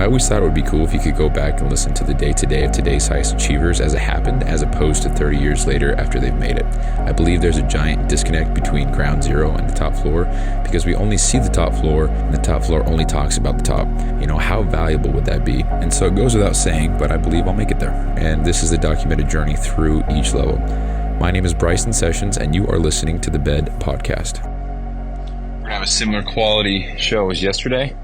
I always thought it would be cool if you could go back and listen to the day-to-day of today's highest achievers as it happened, as opposed to 30 years later after they've made it. I believe there's a giant disconnect between ground zero and the top floor because we only see the top floor and the top floor only talks about the top. How valuable would that be? And so it goes without saying, but I believe I'll make it there. And this is a documented journey through each level. My name is Bryson Sessions, and you are listening to the Bed Podcast. We're going to have a similar quality show as yesterday.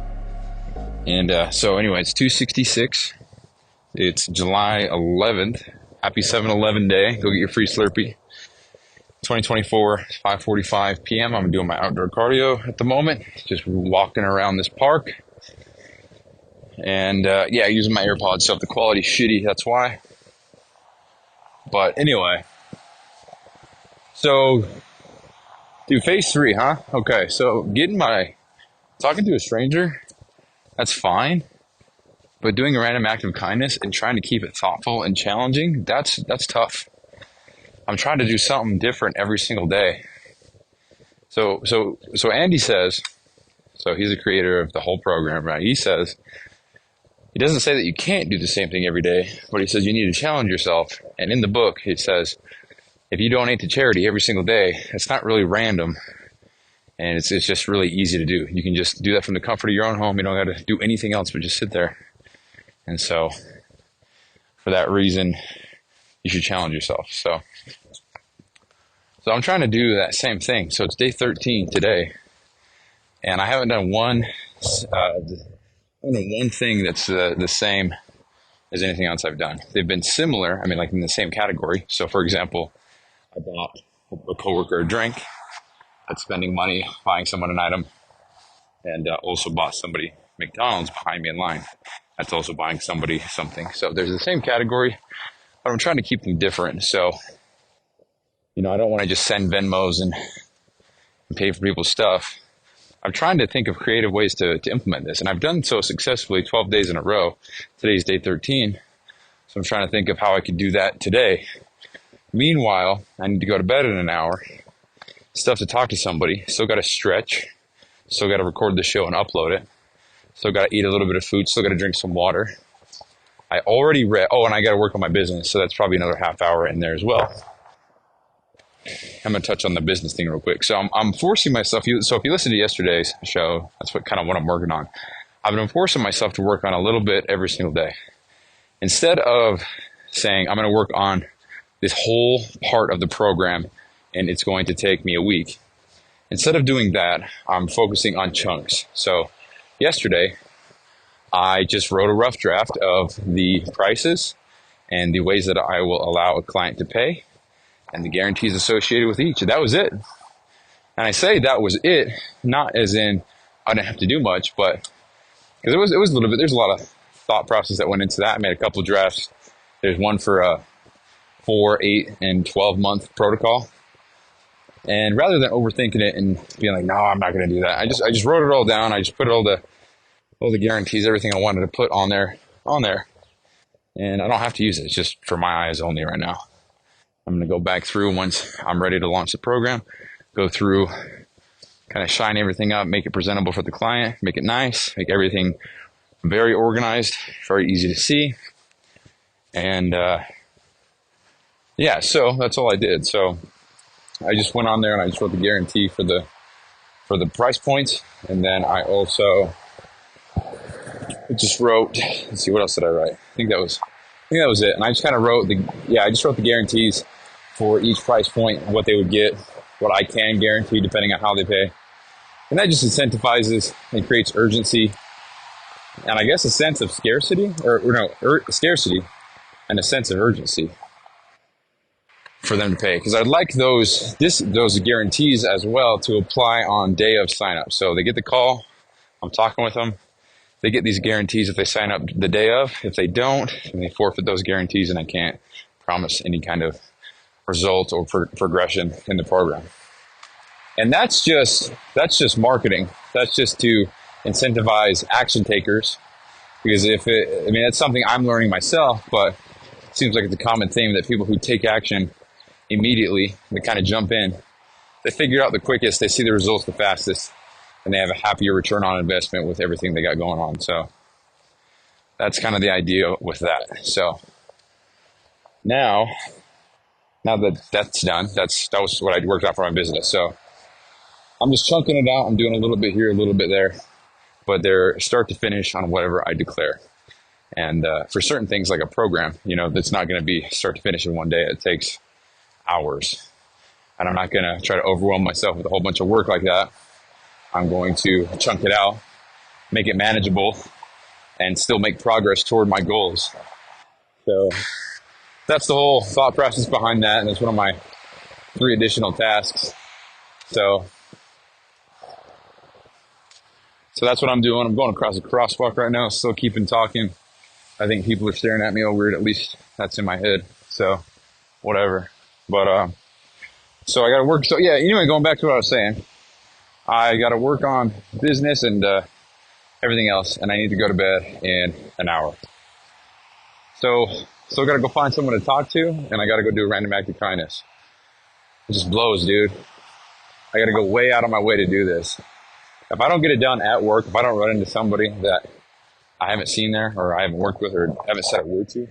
And so anyway, it's 2:66. It's July 11th. Happy 7-Eleven day. Go get your free Slurpee. 2024, 5:45 p.m. I'm doing my outdoor cardio at the moment. Just walking around this park. And using my AirPods. So if the quality's shitty, that's why. But anyway. So, phase 3, huh? Okay, so talking to a stranger, that's fine. But doing a random act of kindness and trying to keep it thoughtful and challenging, that's tough. I'm trying to do something different every single day. So Andy says, so he's the creator of the whole program, right? He doesn't say that you can't do the same thing every day, but he says you need to challenge yourself. And in the book, it says, if you donate to charity every single day, it's not really random. And it's just really easy to do. You can just do that from the comfort of your own home. You don't got to do anything else but just sit there. And so for that reason, you should challenge yourself. So I'm trying to do that same thing. So it's day 13 today. And I haven't done one thing that's the same as anything else I've done. They've been similar. Like in the same category. So for example, I bought a coworker a drink. That's spending money, buying someone an item, and also bought somebody McDonald's behind me in line. That's also buying somebody something. So there's the same category, but I'm trying to keep them different. So, I don't want to just send Venmos and pay for people's stuff. I'm trying to think of creative ways to implement this, and I've done so successfully 12 days in a row. Today's day 13, so I'm trying to think of how I could do that today. Meanwhile, I need to go to bed in an hour. Still have to talk to somebody. Still got to stretch. Still got to record the show and upload it. Still got to eat a little bit of food. Still got to drink some water. I already read. Oh, and I got to work on my business. So that's probably another half hour in there as well. I'm going to touch on the business thing real quick. So I'm forcing myself. So if you listen to yesterday's show, that's what I'm working on. I've been forcing myself to work on a little bit every single day. Instead of saying I'm going to work on this whole part of the program and it's going to take me a week. Instead of doing that, I'm focusing on chunks. So yesterday, I just wrote a rough draft of the prices and the ways that I will allow a client to pay and the guarantees associated with each. And that was it. And I say that was it, not as in I didn't have to do much, but because it was a little bit, there's a lot of thought process that went into that. I made a couple of drafts. There's one for a 4, 8, and 12 month protocol. And rather than overthinking it and being like, no, I'm not going to do that. I just wrote it all down. I just put all the guarantees, everything I wanted to put on there. And I don't have to use it. It's just for my eyes only right now. I'm going to go back through once I'm ready to launch the program, go through, kind of shine everything up, make it presentable for the client, make it nice, make everything very organized, very easy to see. And, so that's all I did. So I just went on there and I just wrote the guarantee for the price points. And then I also just wrote, let's see, what else did I write? I think that was it. And I just kind of wrote the guarantees for each price point, what they would get, what I can guarantee depending on how they pay. And that just incentivizes and creates urgency. And I guess a sense of scarcity scarcity and a sense of urgency for them to pay, because I'd like those guarantees as well to apply on day of sign up. So they get the call, I'm talking with them, they get these guarantees if they sign up the day of. If they don't, then they forfeit those guarantees, and I can't promise any kind of result or progression in the program. And that's just marketing. That's just to incentivize action takers, because that's something I'm learning myself, but it seems like it's a common theme that people who take action immediately, they kind of jump in, they figure out the quickest, they see the results the fastest, and they have a happier return on investment with everything they got going on. So that's kind of the idea with that. So now that that's done, that was what I worked out for my business. So I'm just chunking it out. I'm doing a little bit here, a little bit there, but they're start to finish on whatever I declare. And for certain things like a program, that's not going to be start to finish in one day. It takes hours. And I'm not going to try to overwhelm myself with a whole bunch of work like that. I'm going to chunk it out, make it manageable, and still make progress toward my goals. So that's the whole thought process behind that. And it's one of my 3 additional tasks. So that's what I'm doing. I'm going across a crosswalk right now, still keeping talking. I think people are staring at me all weird. At least that's in my head. So whatever. But so I got to work. So yeah, anyway, going back to what I was saying, I got to work on business and everything else, and I need to go to bed in an hour. So still got to go find someone to talk to, and I got to go do a random act of kindness. It just blows, dude. I got to go way out of my way to do this. If I don't get it done at work, if I don't run into somebody that I haven't seen there or I haven't worked with or haven't said a word to,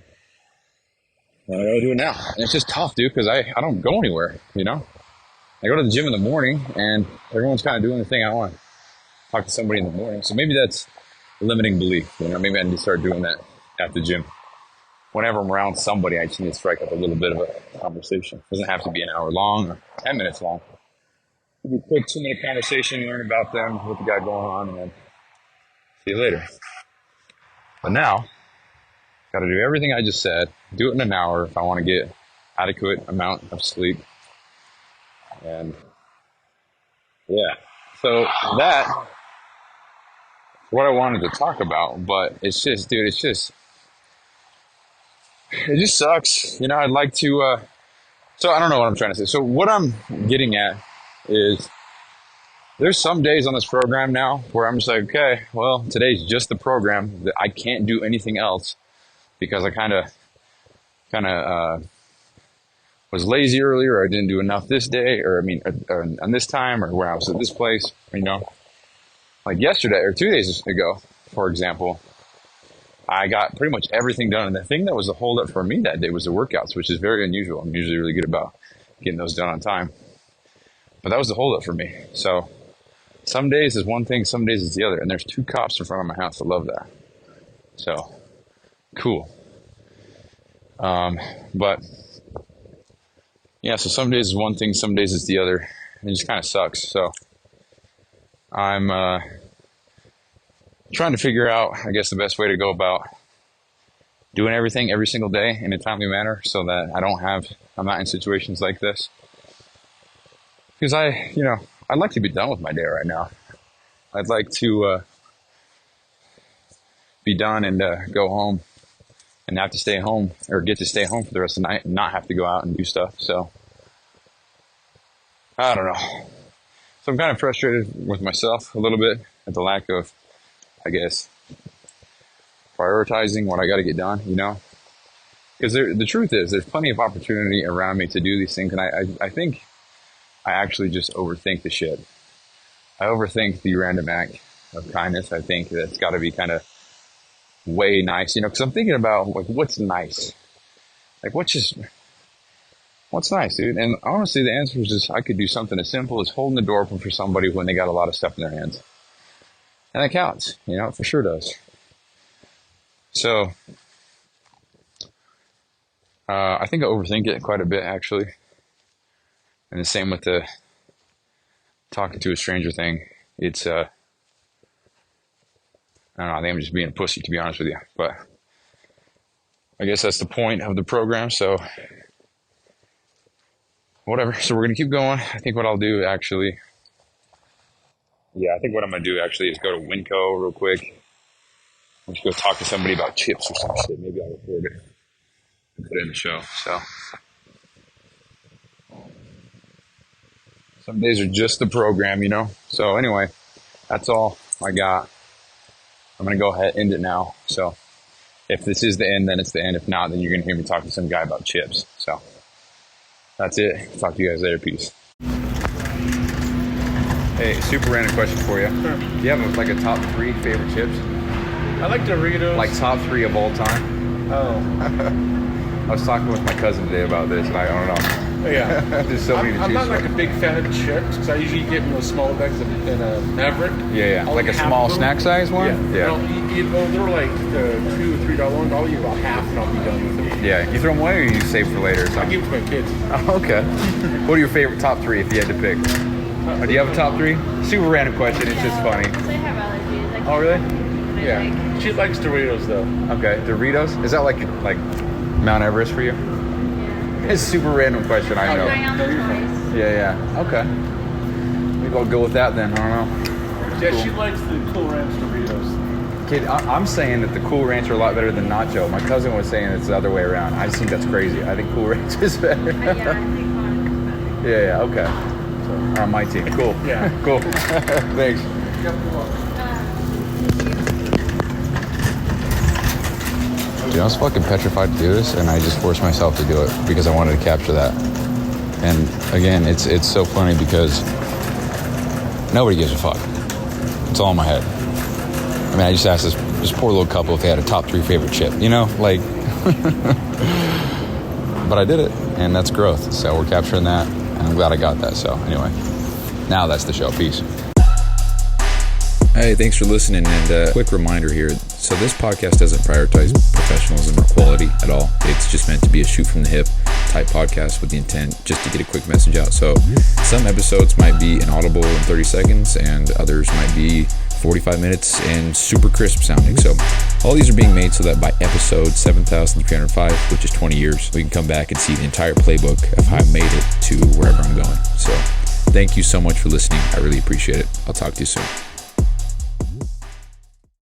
then I got to do it now. And it's just tough, dude, because I don't go anywhere, I go to the gym in the morning, and everyone's kind of doing the thing I want to talk to somebody in the morning. So maybe that's a limiting belief. Maybe I need to start doing that at the gym. Whenever I'm around somebody, I just need to strike up a little bit of a conversation. It doesn't have to be an hour long or 10 minutes long. It could be a quick 2-minute conversation, learn about them, what they got going on, and then see you later. But now, got to do everything I just said, do it in an hour if I want to get adequate amount of sleep. And yeah, so that's what I wanted to talk about, but it's just, dude, it just sucks. I'd like to, so I don't know what I'm trying to say. So what I'm getting at is there's some days on this program now where I'm just like, okay, well, today's just the program that I can't do anything else because I kind of, was lazy earlier, or I didn't do enough this day, or on this time, or when I was at this place, like yesterday or 2 days ago, for example, I got pretty much everything done. And the thing that was the holdup for me that day was the workouts, which is very unusual. I'm usually really good about getting those done on time, but that was the holdup for me. So some days is one thing, some days is the other. And there's 2 cops in front of my house. I love that. So cool. But yeah, so some days is one thing, some days is the other. It just kind of sucks. So I'm trying to figure out, I guess, the best way to go about doing everything every single day in a timely manner so that I'm not in situations like this. Because I'd like to be done with my day right now. I'd like to be done and go home and have to stay home, or get to stay home for the rest of the night and not have to go out and do stuff. So I don't know. So I'm kind of frustrated with myself a little bit at the lack of, I guess, prioritizing what I got to get done, because the truth is there's plenty of opportunity around me to do these things. And I think I actually just overthink the shit. I overthink the random act of kindness. I think that's got to be kind of way nice, because I'm thinking about like what's nice, like what's nice, dude. And honestly, the answer is just I could do something as simple as holding the door open for somebody when they got a lot of stuff in their hands, and that counts, it for sure does. So I think I overthink it quite a bit, actually. And the same with the talking to a stranger thing. It's I don't know, I think I'm just being a pussy, to be honest with you. But I guess that's the point of the program, so whatever. So we're going to keep going. I think what I'm going to do actually is go to Winco real quick. I'm just go talk to somebody about chips or some shit. Maybe I'll record it and put it in the show. So some days are just the program, So anyway, that's all I got. I'm going to go ahead and end it now. So if this is the end, then it's the end. If not, then you're going to hear me talk to some guy about chips. So that's it. Talk to you guys later. Peace. Hey, super random question for you. Sure. Do you have like a top 3 favorite chips? I like Doritos. Like top 3 of all time? Oh. I was talking with my cousin today about this, and I don't know. Yeah. There's so many to I'm choose not like from. a big fan of chips because I usually get in those small bags in a Maverick. Yeah. I'll Like a eat half small of them. snack size one? Yeah. They're like $2 or $3 ones. I'll eat about half and I'll be done with them. Yeah. You throw them away or you save for later or I something? give them to my kids. Oh, okay. What are your favorite top 3 if you had to pick? Do you have a top 3? Super random question. It's just funny. Because I have allergies. I can't Oh, really? eat Yeah. what I like. She likes Doritos though. Okay. Doritos? Is that like Mount Everest for you? Yeah. It's a super random question, I know. Try on the toys. Yeah. Okay. Maybe I'll go with that then. I don't know. Yeah, Cool. she likes the Cool Ranch Doritos. Kid, I'm saying that the Cool Ranch are a lot better than Nacho. My cousin was saying it's the other way around. I just think that's crazy. I think Cool Ranch is better. Yeah, I think one is better. Yeah, okay. So, on my team. Cool. Yeah. Cool. Thanks. Dude, I was fucking petrified to do this, and I just forced myself to do it because I wanted to capture that. And again, it's so funny because nobody gives a fuck. It's all in my head. I mean, I just asked this poor little couple if they had a top 3 favorite chip, you know, like. But I did it, and that's growth. So we're capturing that, and I'm glad I got that. So anyway, now that's the show. Peace. Hey, thanks for listening, and quick reminder here. So this podcast doesn't prioritize professionalism or quality at all. It's just meant to be a shoot from the hip type podcast with the intent just to get a quick message out. So some episodes might be inaudible in 30 seconds and others might be 45 minutes and super crisp sounding. So all these are being made so that by episode 7,305, which is 20 years, we can come back and see the entire playbook of how I made it to wherever I'm going. So thank you so much for listening. I really appreciate it. I'll talk to you soon.